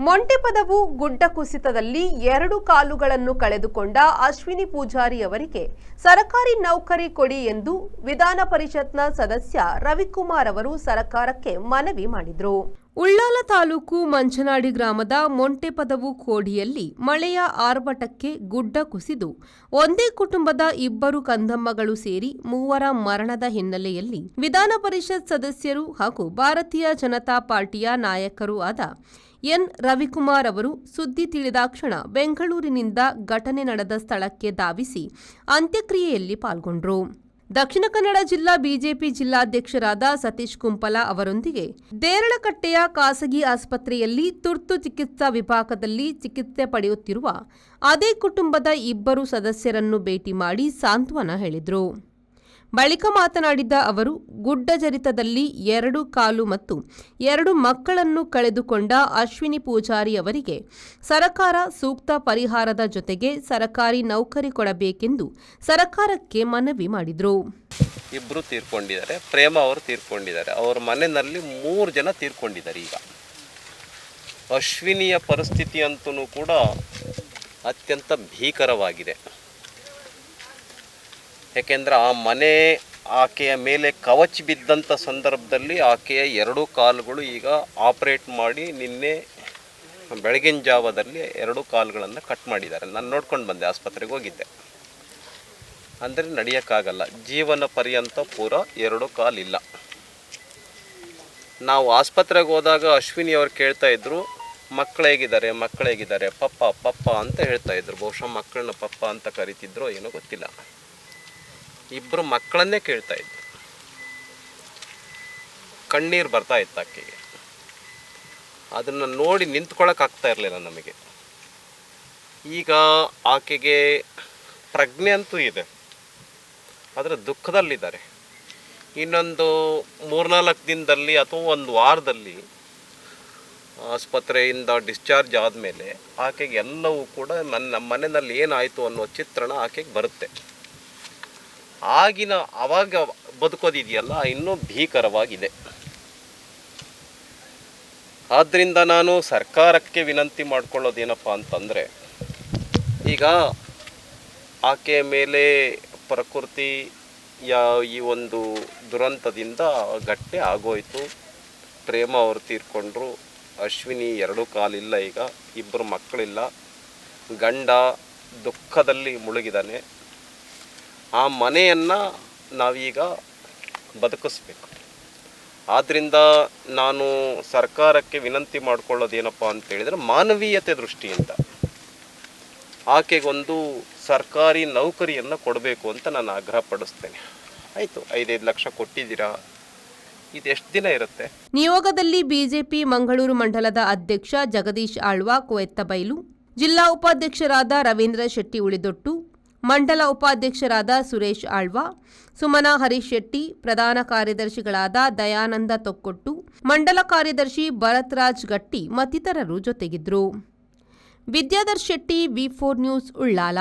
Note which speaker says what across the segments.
Speaker 1: ಮೊಂಟೆಪದವು ಗುಡ್ಡ ಕುಸಿತದಲ್ಲಿ 2 ಕಾಲುಗಳನ್ನು ಕಳೆದುಕೊಂಡ ಅಶ್ವಿನಿ ಪೂಜಾರಿ ಅವರಿಗೆ ಸರ್ಕಾರಿ ನೌಕರಿ ಕೊಡಿ ಎಂದು ವಿಧಾನ ಪರಿಷತ್ನ ಸದಸ್ಯ ರವಿಕುಮಾರ್ ಅವರು ಸರ್ಕಾರಕ್ಕೆ ಮನವಿ ಮಾಡಿದರು. ಉಳ್ಳಾಲ ತಾಲೂಕು ಮಂಚನಾಡಿ ಗ್ರಾಮದ ಮೊಂಟೆಪದವು ಕೋಡಿಯಲ್ಲಿ ಮಳೆಯ ಆರ್ಭಟಕ್ಕೆ ಗುಡ್ಡ ಕುಸಿದು ಒಂದೇ ಕುಟುಂಬದ 2 ಕಂದಮ್ಮಗಳು ಸೇರಿ 3 ಮರಣದ ಹಿನ್ನೆಲೆಯಲ್ಲಿ ವಿಧಾನ ಪರಿಷತ್ ಸದಸ್ಯರು ಹಾಗೂ ಭಾರತೀಯ ಜನತಾ ಪಾರ್ಟಿಯ ನಾಯಕರೂ ಆದ ಎನ್ ರವಿಕುಮಾರ್ ಅವರು ಸುದ್ದಿ ತಿಳಿದಾಕ್ಷಣ ಬೆಂಗಳೂರಿನಿಂದ ಘಟನೆ ನಡೆದ ಸ್ಥಳಕ್ಕೆ ಧಾವಿಸಿ ಅಂತ್ಯಕ್ರಿಯೆಯಲ್ಲಿ ಪಾಲ್ಗೊಂಡರು. ದಕ್ಷಿಣ ಕನ್ನಡ ಜಿಲ್ಲಾ ಬಿಜೆಪಿ ಜಿಲ್ಲಾಧ್ಯಕ್ಷರಾದ ಸತೀಶ್ ಕುಂಪಲ ಅವರೊಂದಿಗೆ ದೇರಳಕಟ್ಟೆಯ ಖಾಸಗಿ ಆಸ್ಪತ್ರೆಯಲ್ಲಿ ತುರ್ತು ಚಿಕಿತ್ಸಾ ವಿಭಾಗದಲ್ಲಿ ಚಿಕಿತ್ಸೆ ಪಡೆಯುತ್ತಿರುವ ಅದೇ ಕುಟುಂಬದ 2 ಸದಸ್ಯರನ್ನು ಭೇಟಿ ಮಾಡಿ ಸಾಂತ್ವನ ಹೇಳಿದರು. ಬಳಿಕ ಮಾತನಾಡಿದ ಅವರು, ಗುಡ್ಡ ಜರಿತದಲ್ಲಿ 2 ಕಾಲು ಮತ್ತು 2 ಮಕ್ಕಳನ್ನು ಕಳೆದುಕೊಂಡ ಅಶ್ವಿನಿ ಪೂಜಾರಿ ಅವರಿಗೆ ಸರ್ಕಾರ ಸೂಕ್ತ ಪರಿಹಾರದ ಜೊತೆಗೆ ಸರ್ಕಾರಿ ನೌಕರಿ ಕೊಡಬೇಕೆಂದು ಸರ್ಕಾರಕ್ಕೆ ಮನವಿ ಮಾಡಿದರು.
Speaker 2: 2 ತೀರ್ಕೊಂಡಿದ್ದಾರೆ. ಪ್ರೇಮ ಅವರು ತೀರ್ಕೊಂಡಿದ್ದಾರೆ. ಅವರ ಮನೆಯಲ್ಲಿ 3 ಜನ ತೀರ್ಕೊಂಡಿದ್ದಾರೆ. ಈಗ ಅಶ್ವಿನಿಯ ಪರಿಸ್ಥಿತಿ ಅಂತೂ ಕೂಡ ಅತ್ಯಂತ ಭೀಕರವಾಗಿದೆ. ಯಾಕೆಂದರೆ ಆ ಮನೆ ಆಕೆಯ ಮೇಲೆ ಕವಚಿ ಬಿದ್ದಂಥ ಸಂದರ್ಭದಲ್ಲಿ ಆಕೆಯ 2 ಕಾಲುಗಳು ಈಗ ಆಪರೇಟ್ ಮಾಡಿ ನಿನ್ನೆ ಬೆಳಗಿನ ಜಾವದಲ್ಲಿ 2 ಕಾಲುಗಳನ್ನು ಕಟ್ ಮಾಡಿದ್ದಾರೆ. ನಾನು ನೋಡ್ಕೊಂಡು ಬಂದೆ, ಆಸ್ಪತ್ರೆಗೆ ಹೋಗಿದ್ದೆ. ಅಂದರೆ ನಡೆಯೋಕ್ಕಾಗಲ್ಲ, ಜೀವನ ಪರ್ಯಂತ ಪೂರ 2 ಕಾಲಿಲ್ಲ. ನಾವು ಆಸ್ಪತ್ರೆಗೆ ಹೋದಾಗ ಅಶ್ವಿನಿ ಅವ್ರು ಕೇಳ್ತಾ ಇದ್ರು, ಮಕ್ಕಳು ಹೇಗಿದ್ದಾರೆ ಪಪ್ಪ ಅಂತ ಹೇಳ್ತಾ ಇದ್ರು. ಬಹುಶಃ ಮಕ್ಕಳನ್ನ ಪಪ್ಪ ಅಂತ ಕರಿತಿದ್ರು ಏನೋ ಗೊತ್ತಿಲ್ಲ. 2 ಮಕ್ಕಳನ್ನೇ ಕೇಳ್ತಾ ಇದ್ರು. ಕಣ್ಣೀರು ಬರ್ತಾ ಇತ್ತು ಆಕೆಗೆ. ಅದನ್ನು ನೋಡಿ ನಿಂತ್ಕೊಳ್ಳೋಕ್ಕಾಗ್ತಾ ಇರಲಿಲ್ಲ ನಮಗೆ. ಈಗ ಆಕೆಗೆ ಪ್ರಜ್ಞೆ ಅಂತೂ ಇದೆ, ಆದರೆ ದುಃಖದಲ್ಲಿದ್ದಾರೆ. ಇನ್ನೊಂದು 3-4 ದಿನದಲ್ಲಿ ಅಥವಾ 1 ವಾರದಲ್ಲಿ ಆಸ್ಪತ್ರೆಯಿಂದ ಡಿಸ್ಚಾರ್ಜ್ ಆದಮೇಲೆ ಆಕೆಗೆ ಎಲ್ಲವೂ ಕೂಡ ನಮ್ಮ ಮನೆಯಲ್ಲಿ ಏನಾಯಿತು ಅನ್ನೋ ಚಿತ್ರಣ ಆಕೆಗೆ ಬರುತ್ತೆ. ಆವಾಗ ಬದುಕೋದಿದೆಯಲ್ಲ ಇನ್ನೂ ಭೀಕರವಾಗಿದೆ. ಆದ್ದರಿಂದ ನಾನು ಸರ್ಕಾರಕ್ಕೆ ವಿನಂತಿ ಮಾಡ್ಕೊಳ್ಳೋದೇನಪ್ಪ ಅಂತಂದರೆ, ಈಗ ಆಕೆಯ ಮೇಲೆ ಪ್ರಕೃತಿಯ ಈ ಒಂದು ದುರಂತದಿಂದ ಗಟ್ಟೆ ಆಗೋಯಿತು. ಪ್ರೇಮ ಅವರು ತೀರ್ಕೊಂಡ್ರು. ಅಶ್ವಿನಿ 2 ಕಾಲಿಲ್ಲ, ಈಗ 2 ಮಕ್ಕಳಿಲ್ಲ. ಗಂಡ ದುಃಖದಲ್ಲಿ ಮುಳುಗಿದ್ದಾನೆ. ಆ ಮನೆಯನ್ನು ನಾವೀಗ ಬದುಕಿಸ್ಬೇಕು. ಆದ್ದರಿಂದ ನಾನು ಸರ್ಕಾರಕ್ಕೆ ವಿನಂತಿ ಮಾಡ್ಕೊಳ್ಳೋದೇನಪ್ಪ ಅಂತೇಳಿದರೆ, ಮಾನವೀಯತೆ ದೃಷ್ಟಿಯಿಂದ ಆಕೆಗೊಂದು ಸರ್ಕಾರಿ ನೌಕರಿಯನ್ನು ಕೊಡಬೇಕು ಅಂತ ನಾನು ಆಗ್ರಹ ಪಡಿಸ್ತೇನೆ. ಆಯಿತು, 5 ಲಕ್ಷ ಕೊಟ್ಟಿದ್ದೀರಾ, ಇದು ಎಷ್ಟು ದಿನ ಇರುತ್ತೆ?
Speaker 1: ನಿಯೋಗದಲ್ಲಿ ಬಿಜೆಪಿ ಮಂಗಳೂರು ಮಂಡಲದ ಅಧ್ಯಕ್ಷ ಜಗದೀಶ್ ಆಳ್ವ ಕೊಯತ್ತಬೈಲು, ಜಿಲ್ಲಾ ಉಪಾಧ್ಯಕ್ಷರಾದ ರವೀಂದ್ರ ಶೆಟ್ಟಿ ಉಳಿದೊಟ್ಟು, ಮಂಡಲ ಉಪಾಧ್ಯಕ್ಷರಾದ ಸುರೇಶ್ ಆಳ್ವ, ಸುಮನಾ ಹರೀಶ್ ಶೆಟ್ಟಿ, ಪ್ರಧಾನ ಕಾರ್ಯದರ್ಶಿಗಳಾದ ದಯಾನಂದ ತೊಕ್ಕೊಟ್ಟು, ಮಂಡಲ ಕಾರ್ಯದರ್ಶಿ ಭರತ್ ರಾಜ್ ಗಟ್ಟಿ ಮತ್ತಿತರರು ಜೊತೆಗಿದ್ದರು. Vidyadhar Shetty, V4 news, Ullal.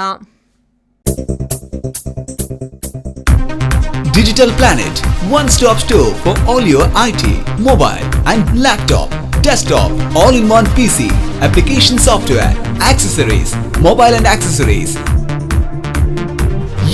Speaker 3: Digital Planet, one-stop store for all your IT, mobile and laptop, desktop, all-in-one PC, application software, accessories, mobile and accessories.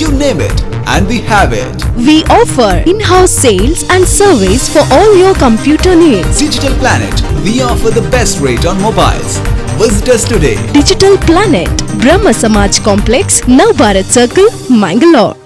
Speaker 3: You name it, and we have it.
Speaker 4: We offer in-house sales and service for all your computer needs.
Speaker 3: Digital Planet, we offer the best rate on mobiles. Visit us today.
Speaker 4: Digital Planet, Brahma Samaj Complex, Navbharat Circle, Mangalore.